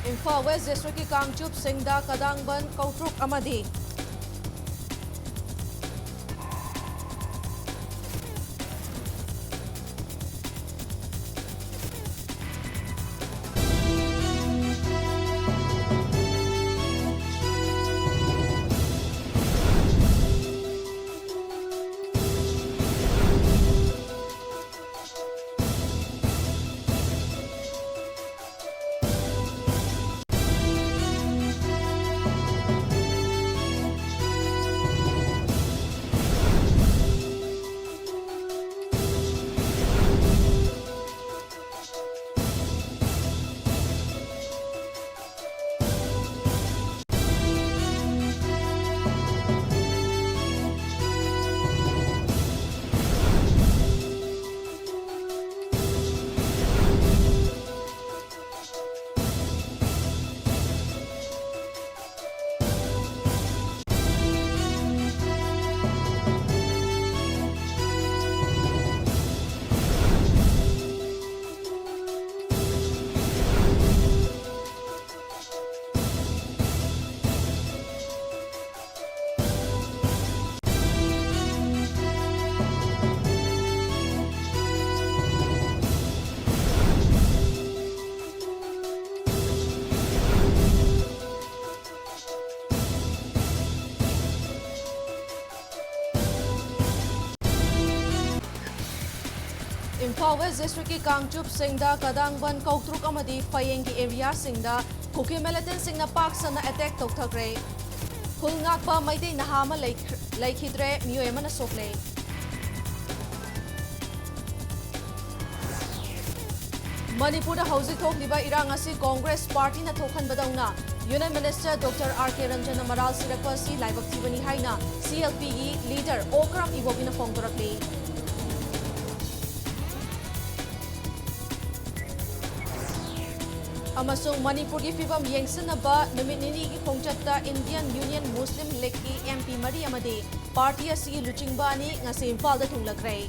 Imphal West District ki Kangchup Singda Kadangban Kautruk amadi Imphal West District ki Kangchup Singda Kadangban Kautruk amadi Fayeng ki area Singda Kuki Militant Singna Pak Sana attack Tokthakre Hulngakpa Maitei Nahama Laikhidre Mioemana Sokle Manipur Hausi Thokliba Irang asi Congress Party na Thokhan Badauna Union Minister Dr. R.K. Ranjan Amaral Sirakpasi Laibak Tibani Haina CLPE leader Okram Ibobina Fongtorakli Amasung Manipur ki fibam yengsanaba numit nini ki khongchatta Indian Union Muslim League ki MP Mari amadi party asi luchingba ani ngasi Imphal da thunglakre